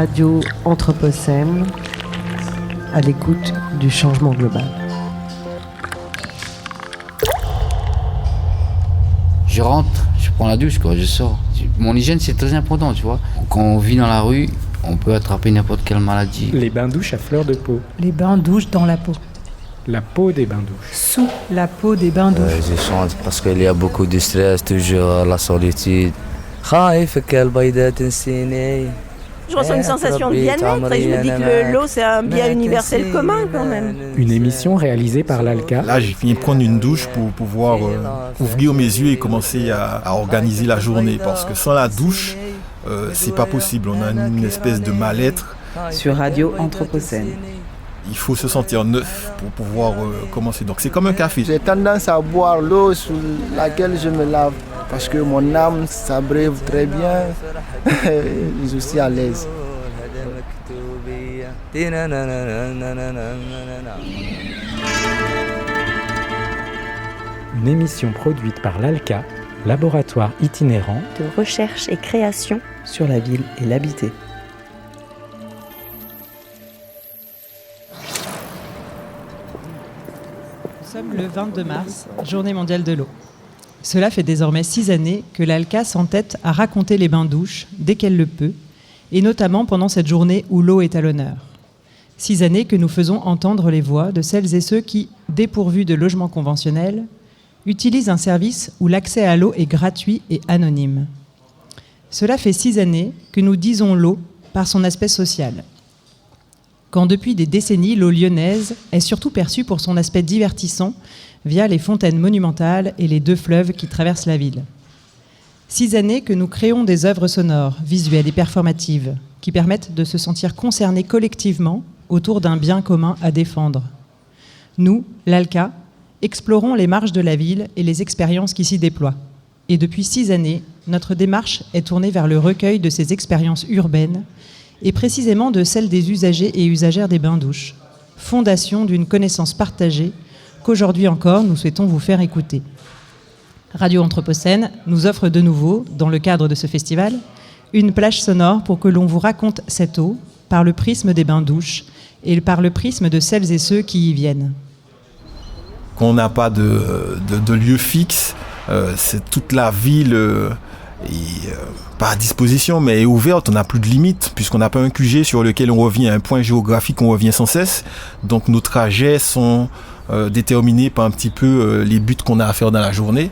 Radio Anthropocène, à l'écoute du changement global. Je rentre, je prends la douche, je sors. Mon hygiène, c'est très important, tu vois. Quand on vit dans la rue, on peut attraper n'importe quelle maladie. Les bains-douches à fleur de peau. Les bains-douches dans la peau. La peau des bains-douches. Sous la peau des bains-douches. Je chante parce qu'il y a beaucoup de stress, toujours la solitude. Je ressens une sensation de bien-être et je me dis que l'eau, c'est un bien universel commun quand même. Une émission réalisée par l'ALCA. Là, j'ai fini de prendre une douche pour pouvoir ouvrir mes yeux et commencer à organiser la journée. Parce que sans la douche, c'est pas possible. On a une espèce de mal-être. Sur Radio Anthropocène. Il faut se sentir neuf pour pouvoir commencer. Donc c'est comme un café. J'ai tendance à boire l'eau sous laquelle je me lave. Parce que mon âme s'abreuve très bien, je suis à l'aise. Une émission produite par l'ALCA, laboratoire itinérant de recherche et création sur la ville et l'habité. Nous sommes le 22 mars, Journée mondiale de l'eau. Cela fait désormais 6 années que l'ALCA s'entête à raconter les bains-douches dès qu'elle le peut, et notamment pendant cette journée où l'eau est à l'honneur. 6 années que nous faisons entendre les voix de celles et ceux qui, dépourvus de logement conventionnel, utilisent un service où l'accès à l'eau est gratuit et anonyme. Cela fait 6 années que nous disons l'eau par son aspect social. Quand depuis des décennies, l'eau lyonnaise est surtout perçue pour son aspect divertissant via les fontaines monumentales et les 2 fleuves qui traversent la ville. 6 années que nous créons des œuvres sonores, visuelles et performatives qui permettent de se sentir concernés collectivement autour d'un bien commun à défendre. Nous, l'ALCA, explorons les marges de la ville et les expériences qui s'y déploient. Et depuis 6 années, notre démarche est tournée vers le recueil de ces expériences urbaines et précisément de celles des usagers et usagères des bains-douches, fondation d'une connaissance partagée qu'aujourd'hui encore nous souhaitons vous faire écouter. Radio Anthropocène nous offre de nouveau, dans le cadre de ce festival, une plage sonore pour que l'on vous raconte cette eau par le prisme des bains-douches et par le prisme de celles et ceux qui y viennent. Quand on n'a pas de lieu fixe, c'est toute la ville pas à disposition, mais est ouverte. On n'a plus de limites, puisqu'on n'a pas un QG sur lequel on revient, un point géographique, on revient sans cesse. Donc nos trajets sont déterminés par un petit peu les buts qu'on a à faire dans la journée.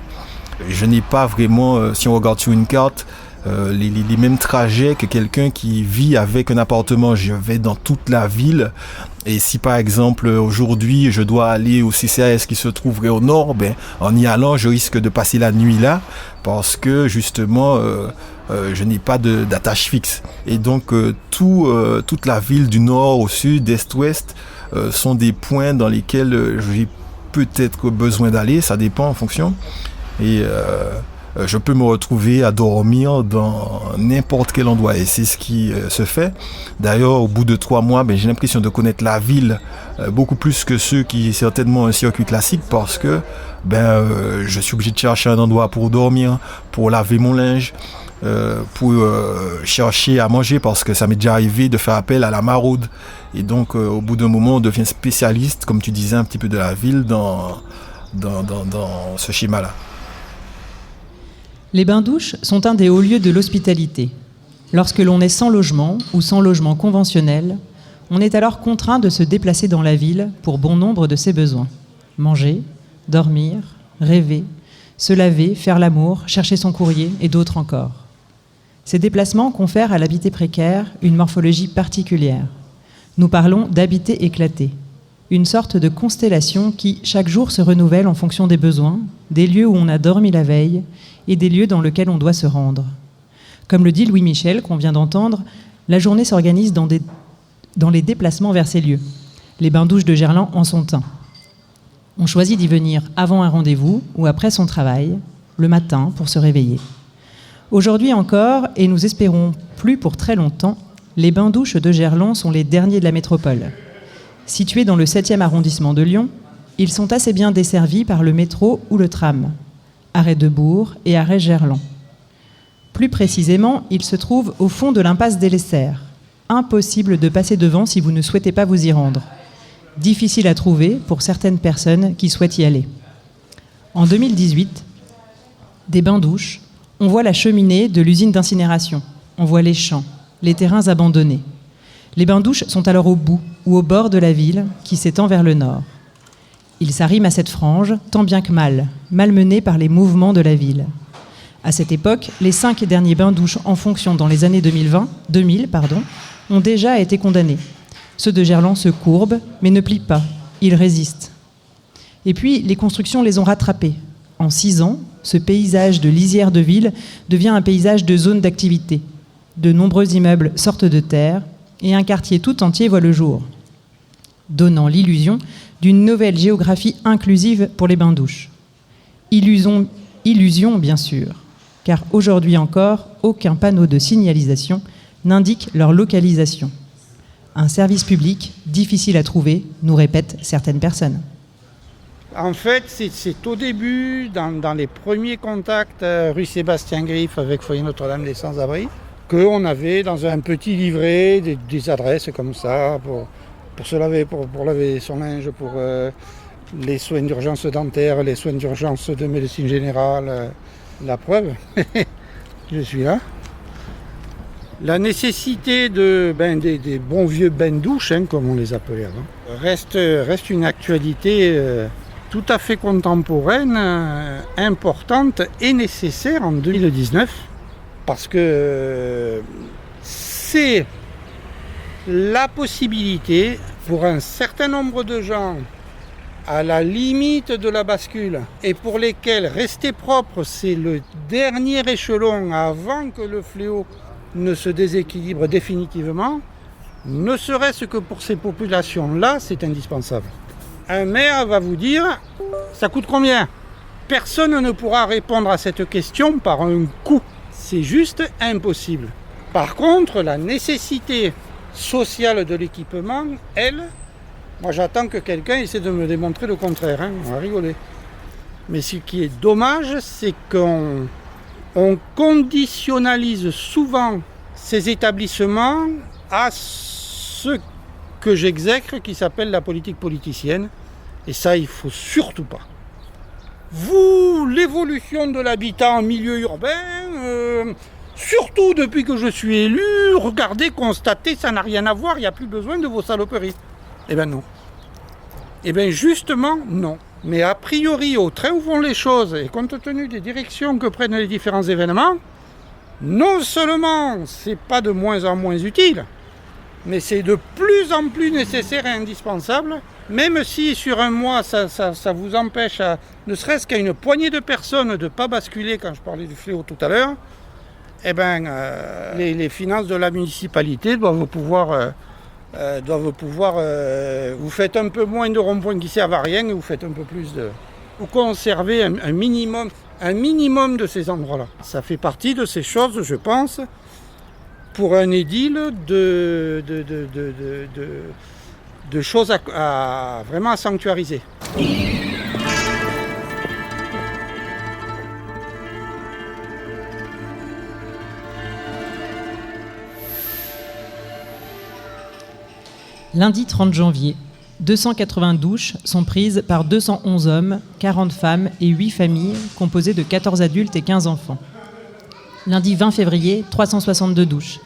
Je n'ai pas vraiment, si on regarde sur une carte, les mêmes trajets que quelqu'un qui vit avec un appartement. Je vais dans toute la ville. Et si par exemple aujourd'hui je dois aller au CCAS qui se trouverait au nord, en y allant je risque de passer la nuit là parce que justement je n'ai pas d'attache fixe. Et donc toute la ville du nord au sud, d'est, ouest sont des points dans lesquels j'ai peut-être besoin d'aller, ça dépend en fonction. Et je peux me retrouver à dormir dans n'importe quel endroit et c'est ce qui se fait. D'ailleurs, au bout de 3 mois, j'ai l'impression de connaître la ville beaucoup plus que ceux qui certainement un circuit classique parce que je suis obligé de chercher un endroit pour dormir, pour laver mon linge, pour chercher à manger parce que ça m'est déjà arrivé de faire appel à la maraude. Et donc, au bout d'un moment, on devient spécialiste, comme tu disais, un petit peu de la ville dans ce schéma-là. Les bains-douches sont un des hauts lieux de l'hospitalité. Lorsque l'on est sans logement ou sans logement conventionnel, on est alors contraint de se déplacer dans la ville pour bon nombre de ses besoins. Manger, dormir, rêver, se laver, faire l'amour, chercher son courrier et d'autres encore. Ces déplacements confèrent à l'habité précaire une morphologie particulière. Nous parlons d'habité éclaté, une sorte de constellation qui, chaque jour, se renouvelle en fonction des besoins, des lieux où on a dormi la veille et des lieux dans lesquels on doit se rendre. Comme le dit Louis Michel, qu'on vient d'entendre, la journée s'organise dans les déplacements vers ces lieux. Les bains-douches de Gerland en sont un. On choisit d'y venir avant un rendez-vous ou après son travail, le matin pour se réveiller. Aujourd'hui encore, et nous espérons plus pour très longtemps, les bains-douches de Gerland sont les derniers de la métropole. Situés dans le 7e arrondissement de Lyon, ils sont assez bien desservis par le métro ou le tram. Arrêt de Bourg et arrêt Gerland. Plus précisément, ils se trouvent au fond de l'impasse des Lesserres, Impossible de passer devant si vous ne souhaitez pas vous y rendre. Difficile à trouver pour certaines personnes qui souhaitent y aller. En 2018, des bains-douches, on voit la cheminée de l'usine d'incinération, on voit les champs, les terrains abandonnés. Les bains-douches sont alors au bout ou au bord de la ville qui s'étend vers le nord. Ils s'arriment à cette frange, tant bien que mal, malmenés par les mouvements de la ville. À cette époque, les 5 derniers bains-douches en fonction dans les années 2000, ont déjà été condamnés. Ceux de Gerland se courbent, mais ne plient pas. Ils résistent. Et puis, les constructions les ont rattrapés. En 6 ans, ce paysage de lisière de ville devient un paysage de zone d'activité. De nombreux immeubles sortent de terre et un quartier tout entier voit le jour, donnant l'illusion d'une nouvelle géographie inclusive pour les bains-douches. Illusion, bien sûr, car aujourd'hui encore, aucun panneau de signalisation n'indique leur localisation. Un service public difficile à trouver, nous répètent certaines personnes. En fait, c'est au début, dans les premiers contacts rue Sébastien Griffe avec Foyer Notre-Dame des Sans-Abri, qu'on avait dans un petit livret des adresses comme ça pour se laver, pour laver son linge, pour les soins d'urgence dentaire, les soins d'urgence de médecine générale. La preuve, je suis là. La nécessité des bons vieux bains-douches, comme on les appelait avant, reste une actualité tout à fait contemporaine, importante et nécessaire en 2019, parce que c'est la possibilité pour un certain nombre de gens à la limite de la bascule et pour lesquels rester propre, c'est le dernier échelon avant que le fléau ne se déséquilibre définitivement, ne serait-ce que pour ces populations-là, c'est indispensable. Un maire va vous dire, ça coûte combien ? Personne ne pourra répondre à cette question par un coût. C'est juste impossible. Par contre, la nécessité sociale de l'équipement, elle, moi j'attends que quelqu'un essaie de me démontrer le contraire, on va rigoler. Mais ce qui est dommage, c'est qu'on conditionnalise souvent ces établissements à ce que j'exècre qui s'appelle la politique politicienne. Et ça, il ne faut surtout pas. L'évolution de l'habitat en milieu urbain, surtout depuis que je suis élu, regardez, constatez, ça n'a rien à voir, il n'y a plus besoin de vos saloperies. Eh bien non. Eh bien justement, non. Mais a priori, au train où vont les choses, et compte tenu des directions que prennent les différents événements, non seulement c'est pas de moins en moins utile, mais c'est de plus en plus nécessaire et indispensable, même si sur un mois ça vous empêche, ne serait-ce qu'à une poignée de personnes de ne pas basculer, quand je parlais du fléau tout à l'heure, eh ben, les finances de la municipalité doivent pouvoir vous faites un peu moins de ronds-points qui servent à rien et vous faites un peu plus de... Vous conservez un minimum de ces endroits-là. Ça fait partie de ces choses, je pense, pour un édile de choses à vraiment à sanctuariser. Lundi 30 janvier, 280 douches sont prises par 211 hommes, 40 femmes et 8 familles composées de 14 adultes et 15 enfants. Lundi 20 février, 362 douches.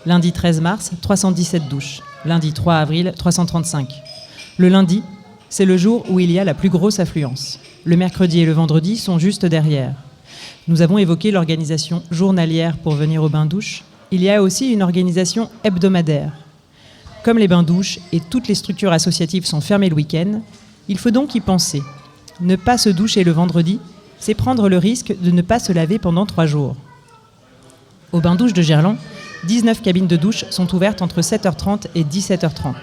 Lundi 13 mars, 317 douches. Lundi 3 avril, 335. Le lundi, c'est le jour où il y a la plus grosse affluence. Le mercredi et le vendredi sont juste derrière. Nous avons évoqué l'organisation journalière pour venir aux bains-douches. Il y a aussi une organisation hebdomadaire. Comme les bains-douches et toutes les structures associatives sont fermées le week-end, il faut donc y penser. Ne pas se doucher le vendredi, c'est prendre le risque de ne pas se laver pendant 3 jours. Au bains-douches de Gerland, 19 cabines de douche sont ouvertes entre 7h30 et 17h30.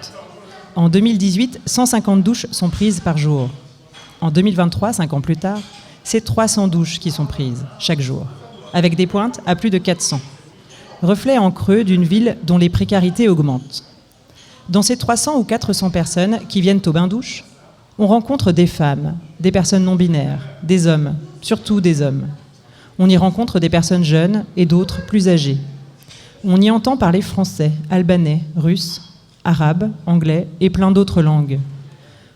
En 2018, 150 douches sont prises par jour. En 2023, 5 ans plus tard, c'est 300 douches qui sont prises chaque jour, avec des pointes à plus de 400. Reflet en creux d'une ville dont les précarités augmentent. Dans ces 300 ou 400 personnes qui viennent aux bains-douches, on rencontre des femmes, des personnes non-binaires, des hommes, surtout des hommes. On y rencontre des personnes jeunes et d'autres plus âgées. On y entend parler français, albanais, russe, arabe, anglais et plein d'autres langues.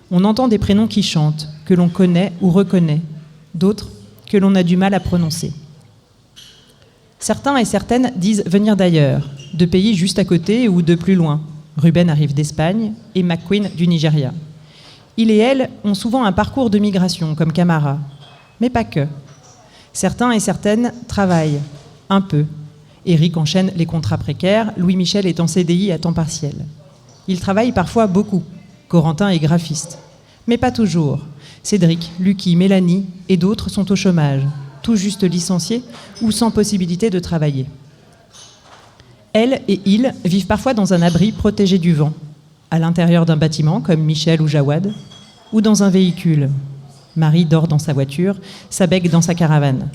On entend des prénoms qui chantent, que l'on connaît ou reconnaît, d'autres que l'on a du mal à prononcer. Certains et certaines disent venir d'ailleurs, de pays juste à côté ou de plus loin. Ruben arrive d'Espagne et McQueen du Nigeria. Il et elle ont souvent un parcours de migration comme Camara, mais pas que. Certains et certaines travaillent, un peu. Éric enchaîne les contrats précaires, Louis-Michel est en CDI à temps partiel. Il travaille parfois beaucoup. Corentin est graphiste. Mais pas toujours. Cédric, Lucky, Mélanie et d'autres sont au chômage, tout juste licenciés ou sans possibilité de travailler. Elle et il vivent parfois dans un abri protégé du vent, à l'intérieur d'un bâtiment comme Michel ou Jawad, ou dans un véhicule. Marie dort dans sa voiture, Sabeg dans sa caravane.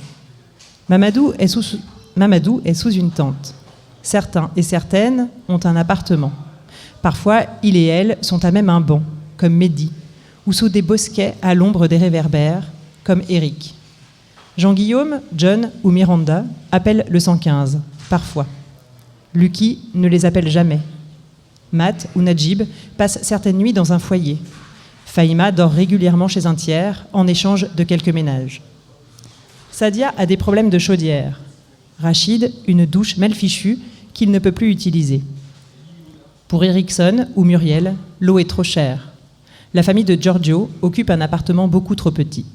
Mamadou est sous une tente. Certains et certaines ont un appartement. Parfois, il et elle sont à même un banc, comme Mehdi, ou sous des bosquets à l'ombre des réverbères, comme Eric. Jean-Guillaume, John ou Miranda appellent le 115, parfois. Lucky ne les appelle jamais. Matt ou Najib passent certaines nuits dans un foyer. Fahima dort régulièrement chez un tiers, en échange de quelques ménages. Sadia a des problèmes de chaudière. Rachid, une douche mal fichue qu'il ne peut plus utiliser. Pour Erickson ou Muriel, l'eau est trop chère. La famille de Giorgio occupe un appartement beaucoup trop petit.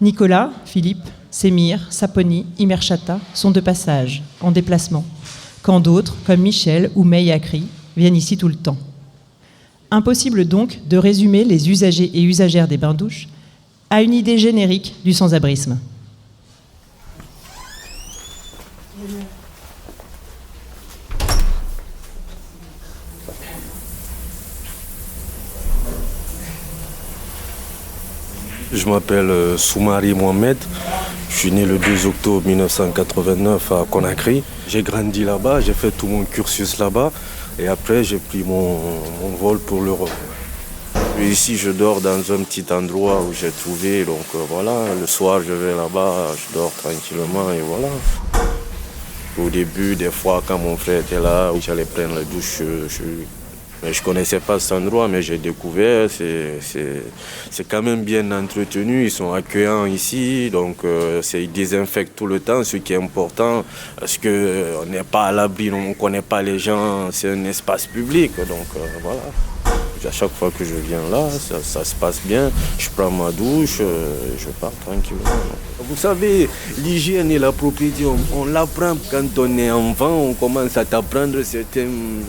Nicolas, Philippe, Sémir, Saponi, Imerchata sont de passage, en déplacement, quand d'autres, comme Michel ou Mei Akri, viennent ici tout le temps. Impossible donc de résumer les usagers et usagères des bains-douches à une idée générique du sans-abrisme. Je m'appelle Soumari Mohamed, je suis né le 2 octobre 1989 à Conakry. J'ai grandi là-bas, j'ai fait tout mon cursus là-bas et après j'ai pris mon vol pour l'Europe. Ici je dors dans un petit endroit où j'ai trouvé, donc voilà, le soir je vais là-bas, je dors tranquillement et voilà. Au début, des fois quand mon frère était là, j'allais prendre la douche, je ne connaissais pas cet endroit, mais j'ai découvert, c'est quand même bien entretenu, ils sont accueillants ici, donc ils désinfectent tout le temps, ce qui est important, parce qu'on n'est pas à l'abri, on ne connaît pas les gens, c'est un espace public, donc voilà. À chaque fois que je viens là, ça se passe bien, je prends ma douche, je pars tranquillement. Vous savez, l'hygiène et la propriété, on l'apprend quand on est enfant, on commence à t'apprendre certaines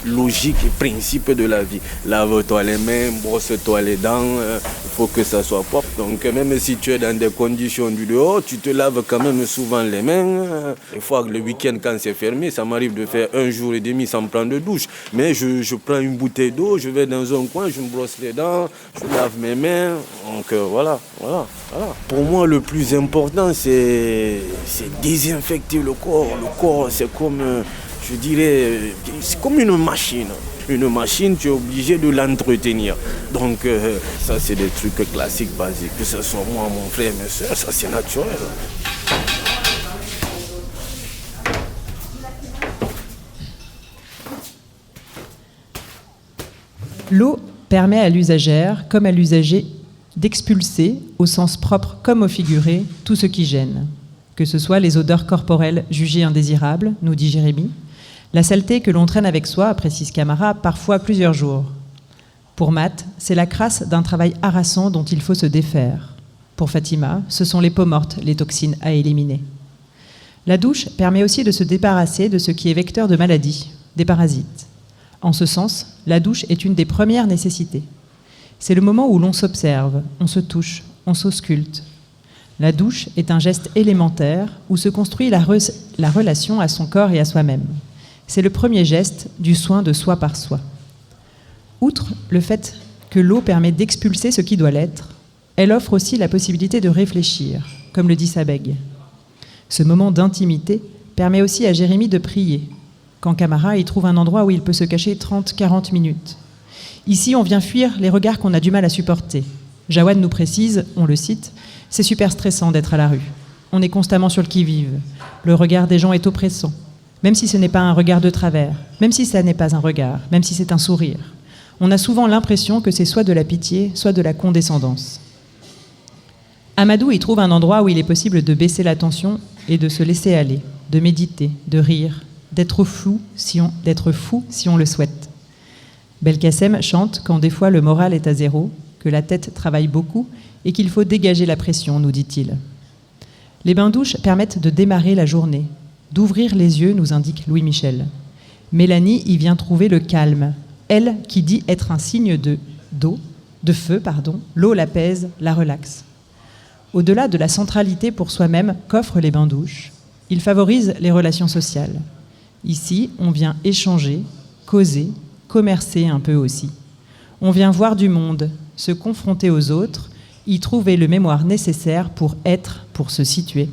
logique et principe de la vie. Lave-toi les mains, brosse-toi les dents, il faut que ça soit propre. Donc même si tu es dans des conditions du dehors, tu te laves quand même souvent les mains. Des fois le week-end quand c'est fermé, ça m'arrive de faire 1 jour et demi sans prendre de douche. Mais je prends une bouteille d'eau, je vais dans un coin, je me brosse les dents, je lave mes mains. Donc voilà. Pour moi le plus important c'est désinfecter le corps. Le corps c'est comme... je dirais, c'est comme une machine. Une machine, tu es obligé de l'entretenir. Donc, ça, c'est des trucs classiques, basiques. Que ce soit moi, mon frère, mes soeurs, ça, c'est naturel. L'eau permet à l'usagère, comme à l'usager, d'expulser, au sens propre comme au figuré, tout ce qui gêne. Que ce soit les odeurs corporelles jugées indésirables, nous dit Jérémy, la saleté que l'on traîne avec soi, précise Camara, parfois plusieurs jours. Pour Matt, c'est la crasse d'un travail harassant dont il faut se défaire. Pour Fatima, ce sont les peaux mortes, les toxines à éliminer. La douche permet aussi de se débarrasser de ce qui est vecteur de maladies, des parasites. En ce sens, la douche est une des premières nécessités. C'est le moment où l'on s'observe, on se touche, on s'ausculte. La douche est un geste élémentaire où se construit la relation à son corps et à soi-même. C'est le premier geste du soin de soi par soi. Outre le fait que l'eau permet d'expulser ce qui doit l'être, elle offre aussi la possibilité de réfléchir, comme le dit Sabeg. Ce moment d'intimité permet aussi à Jérémy de prier, quand Camara y trouve un endroit où il peut se cacher 30-40 minutes. Ici, on vient fuir les regards qu'on a du mal à supporter. Jawad nous précise, on le cite, « C'est super stressant d'être à la rue. On est constamment sur le qui-vive. Le regard des gens est oppressant. même si ce n'est pas un regard de travers, même si ça n'est pas un regard, même si c'est un sourire. On a souvent l'impression que c'est soit de la pitié, soit de la condescendance. Amadou y trouve un endroit où il est possible de baisser la tension et de se laisser aller, de méditer, de rire, d'être fou si on le souhaite. Belkacem chante quand des fois le moral est à zéro, que la tête travaille beaucoup et qu'il faut dégager la pression, nous dit-il. Les bains-douches permettent de démarrer la journée, d'ouvrir les yeux, nous indique Louis Michel. Mélanie y vient trouver le calme, elle qui dit être un signe de feu, l'eau l'apaise, la relaxe. Au-delà de la centralité pour soi-même qu'offrent les bains-douches, ils favorisent les relations sociales. Ici, on vient échanger, causer, commercer un peu aussi. On vient voir du monde, se confronter aux autres, y trouver le mémoire nécessaire pour être, pour se situer.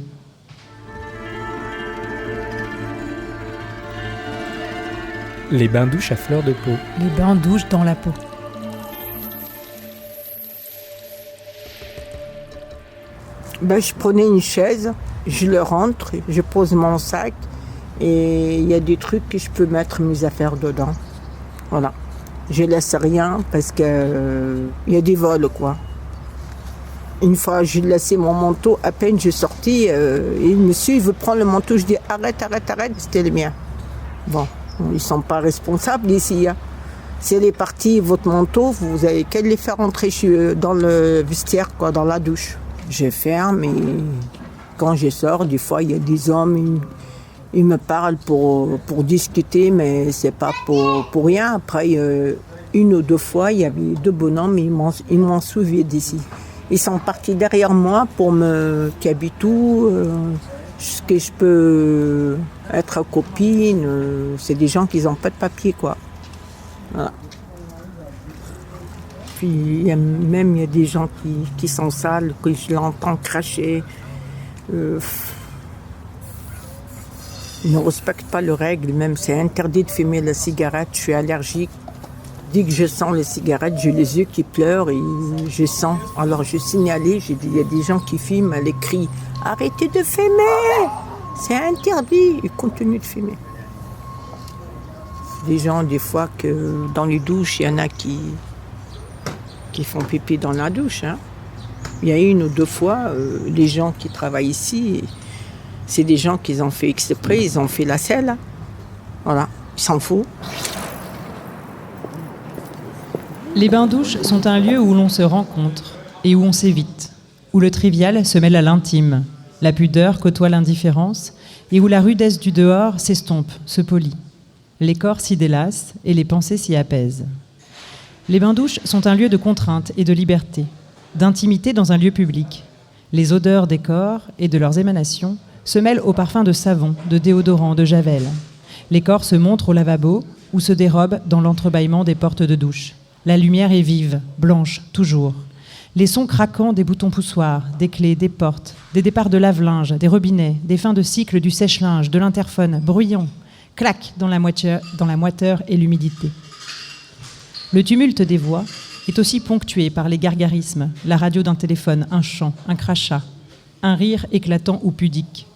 Les bains-douches à fleur de peau. Les bains-douches dans la peau. Je prenais une chaise, je le rentre, je pose mon sac et il y a des trucs que je peux mettre mes affaires dedans. Voilà. Je laisse rien parce que il y a des vols, quoi. Une fois, j'ai laissé mon manteau, à peine j'ai sorti, et le monsieur, il veut prendre le manteau, je dis arrête, c'était le mien. Bon, ils sont pas responsables ici. Hein. Si elle est partie, votre manteau, vous avez qu'à les faire rentrer dans le vestiaire, quoi, dans la douche. Je ferme et quand je sors, des fois, il y a des hommes, ils me parlent pour discuter, mais c'est pas pour rien. Après, une ou deux fois, il y avait deux bonhommes, ils m'ont sauvé d'ici. Ils sont partis derrière moi pour me cabitou, que je peux être copine. C'est des gens qui n'ont pas de papier, quoi. Voilà. Puis il y a des gens qui sont sales, que je l'entends cracher. Ils ne respectent pas les règles, même c'est interdit de fumer la cigarette, je suis allergique. Dès que je sens les cigarettes, j'ai les yeux qui pleurent et je sens. Alors je signalais, j'ai dit, il y a des gens qui fument, elle crie « Arrêtez de fumer ! C'est interdit !» Ils continuent de fumer. Des gens, des fois, que dans les douches, il y en a qui font pipi dans la douche. Hein. Il y a une ou deux fois, les gens qui travaillent ici, c'est des gens qui ont fait exprès, ils ont fait la selle. Voilà, ils s'en foutent. Les bains-douches sont un lieu où l'on se rencontre et où on s'évite, où le trivial se mêle à l'intime, la pudeur côtoie l'indifférence et où la rudesse du dehors s'estompe, se polit. Les corps s'y délassent et les pensées s'y apaisent. Les bains-douches sont un lieu de contrainte et de liberté, d'intimité dans un lieu public. Les odeurs des corps et de leurs émanations se mêlent aux parfums de savon, de déodorant, de javel. Les corps se montrent au lavabo ou se dérobent dans l'entrebâillement des portes de douche. La lumière est vive, blanche, toujours. Les sons craquants des boutons poussoirs, des clés, des portes, des départs de lave-linge, des robinets, des fins de cycle du sèche-linge, de l'interphone, bruyants, claquent dans la moiteur et l'humidité. Le tumulte des voix est aussi ponctué par les gargarismes, la radio d'un téléphone, un chant, un crachat, un rire éclatant ou pudique.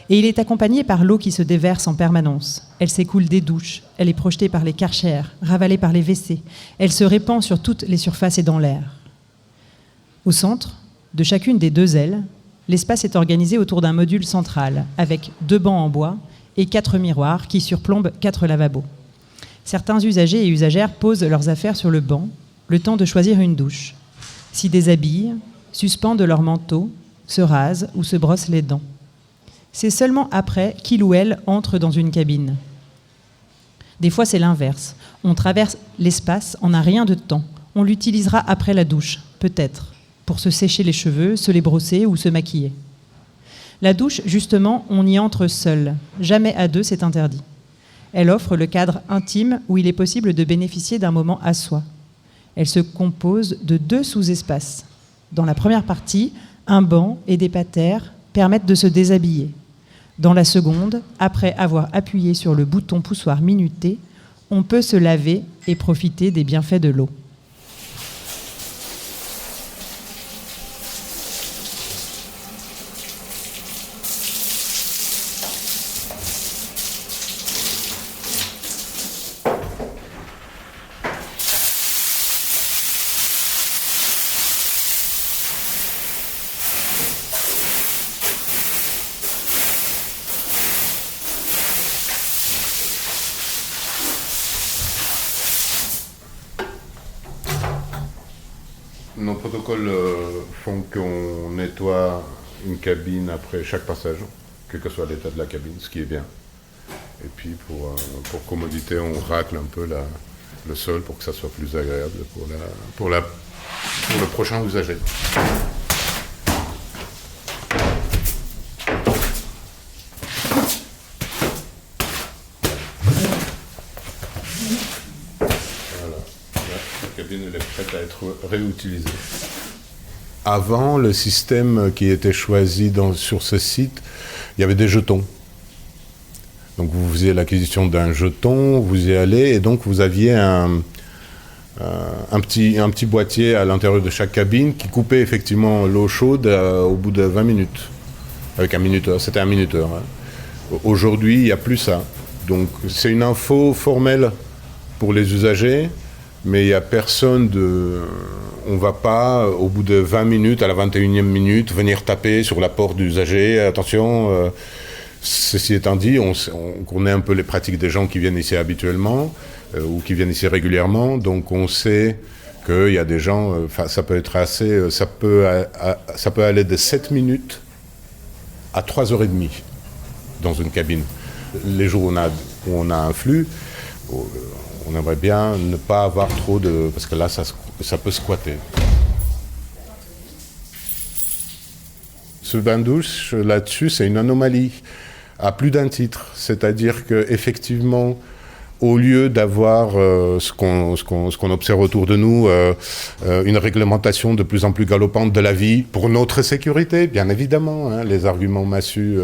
Et il est accompagné par l'eau qui se déverse en permanence. Elle s'écoule des douches, elle est projetée par les karchers, ravalée par les WC. Elle se répand sur toutes les surfaces et dans l'air. Au centre, de chacune des deux ailes, l'espace est organisé autour d'un module central, avec 2 bancs en bois et 4 miroirs qui surplombent 4 lavabos. Certains usagers et usagères posent leurs affaires sur le banc, le temps de choisir une douche. S'y déshabillent, suspendent leur manteau, se rasent ou se brossent les dents. C'est seulement après qu'il ou elle entre dans une cabine. Des fois, c'est l'inverse. On traverse l'espace en un rien de temps. On l'utilisera après la douche, peut-être, pour se sécher les cheveux, se les brosser ou se maquiller. La douche, justement, on y entre seul. Jamais à deux, c'est interdit. Elle offre le cadre intime où il est possible de bénéficier d'un moment à soi. Elle se compose de 2 sous-espaces. Dans la première partie, un banc et des patères permettent de se déshabiller. Dans la seconde, après avoir appuyé sur le bouton poussoir minuté, on peut se laver et profiter des bienfaits de l'eau. Nos protocoles font qu'on nettoie une cabine après chaque passage, quel que soit l'état de la cabine, ce qui est bien. Et puis pour commodité, on racle un peu le sol pour que ça soit plus agréable pour le prochain usager. La cabine elle est prête à être réutilisée. Avant, le système qui était choisi sur ce site, il y avait des jetons. Donc vous faisiez l'acquisition d'un jeton, vous y allez, et donc vous aviez un petit boîtier à l'intérieur de chaque cabine qui coupait effectivement l'eau chaude au bout de 20 minutes. Avec un minuteur, c'était un minuteur. Hein. Aujourd'hui, il n'y a plus ça. Donc c'est une info formelle pour les usagers, mais il n'y a personne on ne va pas, au bout de 20 minutes, à la 21e minute, venir taper sur la porte d'usager. Attention, ceci étant dit, on connaît un peu les pratiques des gens qui viennent ici habituellement ou qui viennent ici régulièrement. Donc on sait qu'il y a des gens, ça peut être assez, ça peut aller de 7 minutes à 3h30 dans une cabine. Les jours où on a un flux, on aimerait bien ne pas avoir trop de... Parce que là, ça peut squatter. Ce bain-douche, là-dessus, c'est une anomalie à plus d'un titre. C'est-à-dire qu'effectivement, au lieu d'avoir ce qu'on observe autour de nous, une réglementation de plus en plus galopante de la vie, pour notre sécurité, bien évidemment, hein, les arguments massus,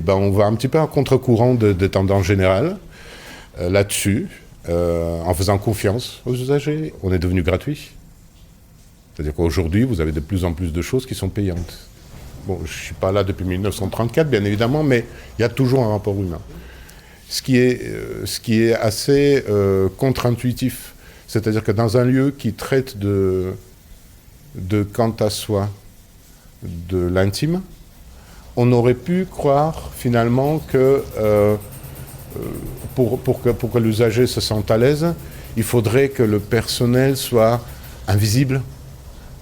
on va un petit peu à contre-courant des tendances générales là-dessus. En faisant confiance aux usagers, on est devenu gratuit. C'est-à-dire qu'aujourd'hui, vous avez de plus en plus de choses qui sont payantes. Bon, je ne suis pas là depuis 1934, bien évidemment, mais il y a toujours un rapport humain. Ce qui est assez contre-intuitif. C'est-à-dire que dans un lieu qui traite de quant à soi, de l'intime, on aurait pu croire finalement que pour que l'usager se sente à l'aise, il faudrait que le personnel soit invisible,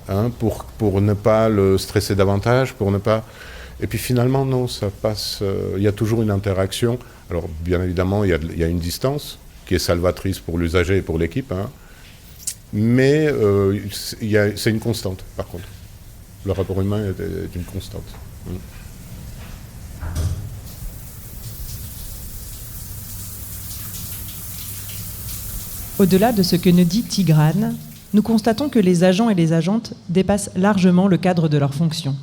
hein, pour ne pas le stresser davantage, pour ne pas... Et puis finalement, non, ça passe... Il y a toujours une interaction. Alors, bien évidemment, il y a une distance qui est salvatrice pour l'usager et pour l'équipe, hein, mais c'est une constante, par contre. Le rapport humain est une constante. Au-delà de ce que nous dit Tigrane, nous constatons que les agents et les agentes dépassent largement le cadre de leur fonction.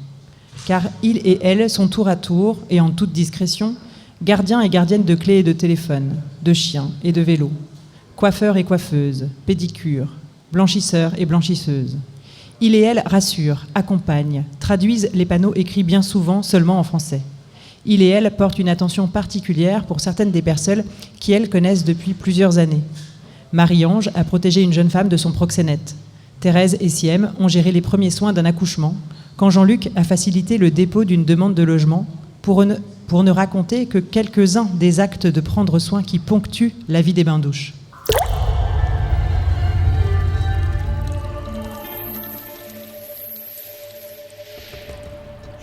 Car ils et elles sont tour à tour, et en toute discrétion, gardiens et gardiennes de clés et de téléphones, de chiens et de vélos, coiffeurs et coiffeuses, pédicures, blanchisseurs et blanchisseuses. Ils et elles rassurent, accompagnent, traduisent les panneaux écrits bien souvent seulement en français. Ils et elles portent une attention particulière pour certaines des personnes qui, elles, connaissent depuis plusieurs années. Marie-Ange a protégé une jeune femme de son proxénète. Thérèse et Siem ont géré les premiers soins d'un accouchement, quand Jean-Luc a facilité le dépôt d'une demande de logement pour ne raconter que quelques-uns des actes de prendre soin qui ponctuent la vie des bains-douches.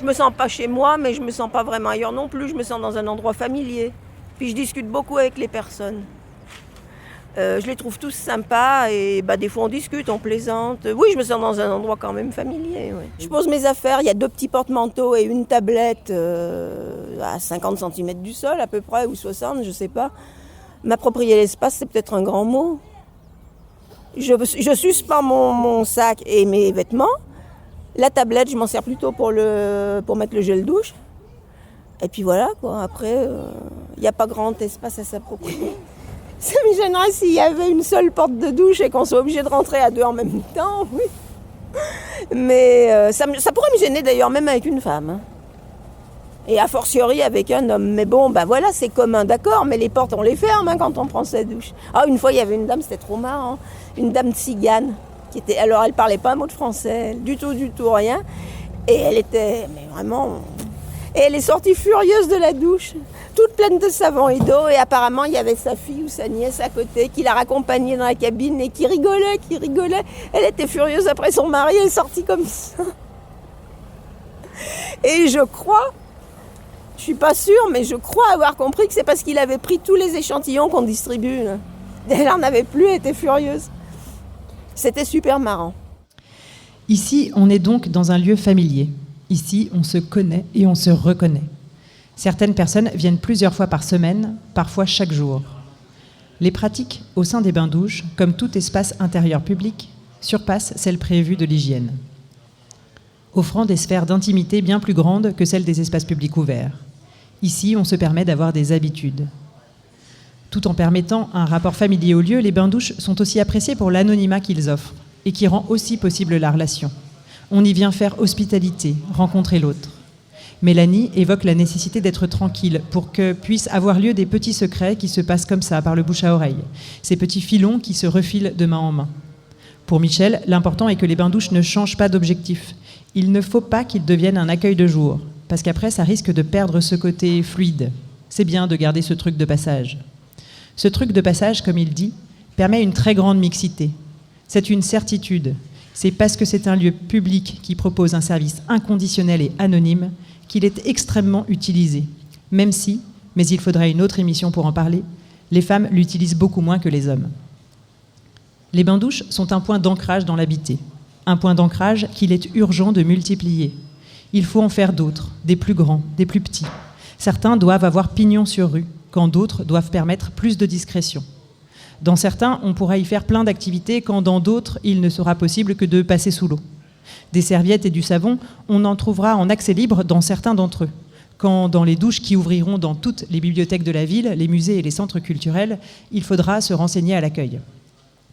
Je me sens pas chez moi, mais je me sens pas vraiment ailleurs non plus. Je me sens dans un endroit familier. Puis je discute beaucoup avec les personnes. Je les trouve tous sympas et des fois on discute, on plaisante. Oui, je me sens dans un endroit quand même familier. Ouais. Je pose mes affaires, il y a 2 petits porte-manteaux et une tablette à 50 cm du sol à peu près, ou 60, je sais pas. M'approprier l'espace, c'est peut-être un grand mot. Je suspends mon sac et mes vêtements. La tablette, je m'en sers plutôt pour mettre le gel douche. Et puis voilà, quoi. Après, il n'y a pas grand espace à s'approprier. Ça me gênerait s'il y avait une seule porte de douche et qu'on soit obligé de rentrer à 2 en même temps, oui. Mais ça pourrait me gêner d'ailleurs, même avec une femme. Hein. Et a fortiori avec un homme. Mais bon, voilà, c'est commun, d'accord, mais les portes, on les ferme quand on prend sa douche. Ah, une fois, il y avait une dame, c'était trop marrant. Une dame tzigane. Alors, elle parlait pas un mot de français, du tout, rien. Et elle était, mais vraiment... Et elle est sortie furieuse de la douche, toute pleine de savon et d'eau. Et apparemment, il y avait sa fille ou sa nièce à côté qui la raccompagnait dans la cabine et qui rigolait. Elle était furieuse après son mari, elle est sortie comme ça. Et je crois, je suis pas sûre, mais je crois avoir compris que c'est parce qu'il avait pris tous les échantillons qu'on distribue. Elle n'en avait plus, elle était furieuse. C'était super marrant. Ici, on est donc dans un lieu familier. Ici, on se connaît et on se reconnaît. Certaines personnes viennent plusieurs fois par semaine, parfois chaque jour. Les pratiques au sein des bains-douches, comme tout espace intérieur public, surpassent celles prévues de l'hygiène, offrant des sphères d'intimité bien plus grandes que celles des espaces publics ouverts. Ici, on se permet d'avoir des habitudes. Tout en permettant un rapport familier au lieu, les bains-douches sont aussi appréciés pour l'anonymat qu'ils offrent et qui rend aussi possible la relation. On y vient faire hospitalité, rencontrer l'autre. Mélanie évoque la nécessité d'être tranquille pour que puissent avoir lieu des petits secrets qui se passent comme ça, par le bouche à oreille, ces petits filons qui se refilent de main en main. Pour Michel, l'important est que les bains-douches ne changent pas d'objectif. Il ne faut pas qu'ils deviennent un accueil de jour, parce qu'après, ça risque de perdre ce côté fluide. C'est bien de garder ce truc de passage. Ce truc de passage, comme il dit, permet une très grande mixité. C'est une certitude. C'est parce que c'est un lieu public qui propose un service inconditionnel et anonyme qu'il est extrêmement utilisé. Même si, mais il faudrait une autre émission pour en parler, les femmes l'utilisent beaucoup moins que les hommes. Les bains-douches sont un point d'ancrage dans l'habité. Un point d'ancrage qu'il est urgent de multiplier. Il faut en faire d'autres, des plus grands, des plus petits. Certains doivent avoir pignon sur rue, quand d'autres doivent permettre plus de discrétion. Dans certains, on pourra y faire plein d'activités, quand dans d'autres, il ne sera possible que de passer sous l'eau. Des serviettes et du savon, on en trouvera en accès libre dans certains d'entre eux. Quand dans les douches qui ouvriront dans toutes les bibliothèques de la ville, les musées et les centres culturels, il faudra se renseigner à l'accueil.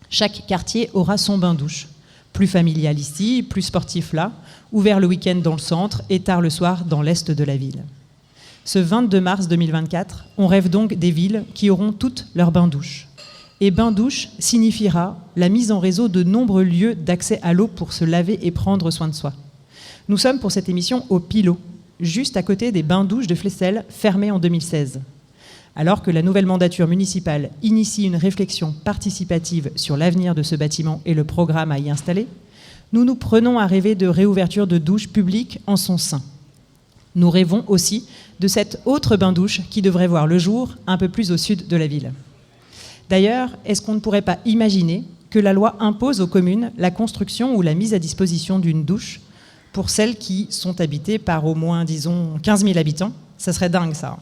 Chaque quartier aura son bain-douche. Plus familial ici, plus sportif là, ouvert le week-end dans le centre et tard le soir dans l'est de la ville. Ce 22 mars 2024, on rêve donc des villes qui auront toutes leurs bains-douches. Et bain-douche signifiera la mise en réseau de nombreux lieux d'accès à l'eau pour se laver et prendre soin de soi. Nous sommes pour cette émission au Pilot, juste à côté des bains-douches de Flesselles, fermés en 2016. Alors que la nouvelle mandature municipale initie une réflexion participative sur l'avenir de ce bâtiment et le programme à y installer, nous nous prenons à rêver de réouverture de douches publiques en son sein. Nous rêvons aussi de cette autre bain-douche qui devrait voir le jour un peu plus au sud de la ville. D'ailleurs, est-ce qu'on ne pourrait pas imaginer que la loi impose aux communes la construction ou la mise à disposition d'une douche pour celles qui sont habitées par au moins, disons, 15 000 habitants ? Ça serait dingue, ça.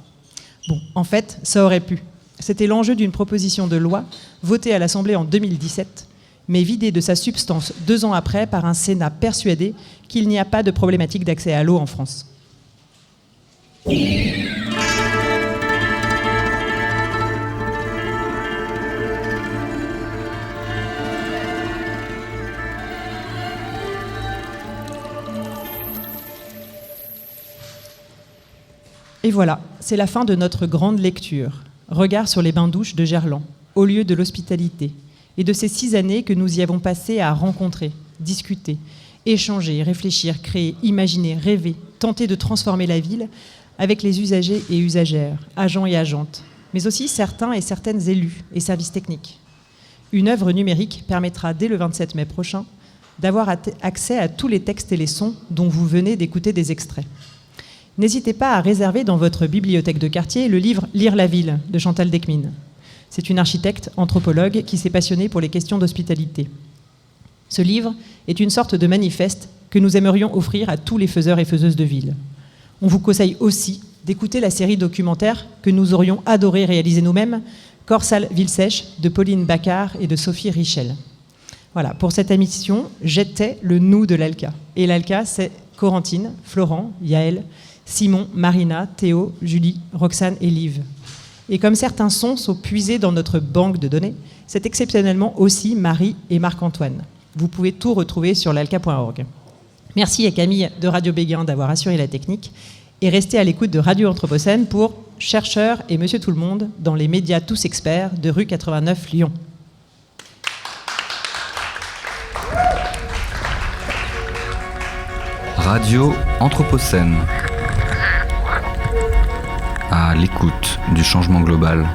Bon, en fait, ça aurait pu. C'était l'enjeu d'une proposition de loi votée à l'Assemblée en 2017, mais vidée de sa substance 2 ans après par un Sénat persuadé qu'il n'y a pas de problématique d'accès à l'eau en France. Et voilà, c'est la fin de notre grande lecture. Regard sur les bains-douches de Gerland, au lieu de l'hospitalité, et de ces 6 années que nous y avons passées à rencontrer, discuter, échanger, réfléchir, créer, imaginer, rêver, tenter de transformer la ville avec les usagers et usagères, agents et agentes, mais aussi certains et certaines élus et services techniques. Une œuvre numérique permettra dès le 27 mai prochain d'avoir accès à tous les textes et les sons dont vous venez d'écouter des extraits. N'hésitez pas à réserver dans votre bibliothèque de quartier le livre « Lire la ville » de Chantal Decmine. C'est une architecte, anthropologue qui s'est passionnée pour les questions d'hospitalité. Ce livre est une sorte de manifeste que nous aimerions offrir à tous les faiseurs et faiseuses de ville. On vous conseille aussi d'écouter la série documentaire que nous aurions adoré réaliser nous-mêmes, Corsale Ville Sèche, de Pauline Baccar et de Sophie Richel. Voilà, pour cette émission, j'étais le nous de l'ALCA. Et l'ALCA, c'est Corentine, Florent, Yaël, Simon, Marina, Théo, Julie, Roxane et Liv. Et comme certains sons sont puisés dans notre banque de données, c'est exceptionnellement aussi Marie et Marc-Antoine. Vous pouvez tout retrouver sur lalca.org. Merci à Camille de Radio Béguin d'avoir assuré la technique et restez à l'écoute de Radio Anthropocène pour Chercheurs et Monsieur Tout-le-Monde dans les médias tous experts de rue 89 Lyon. Radio Anthropocène. à l'écoute du changement global.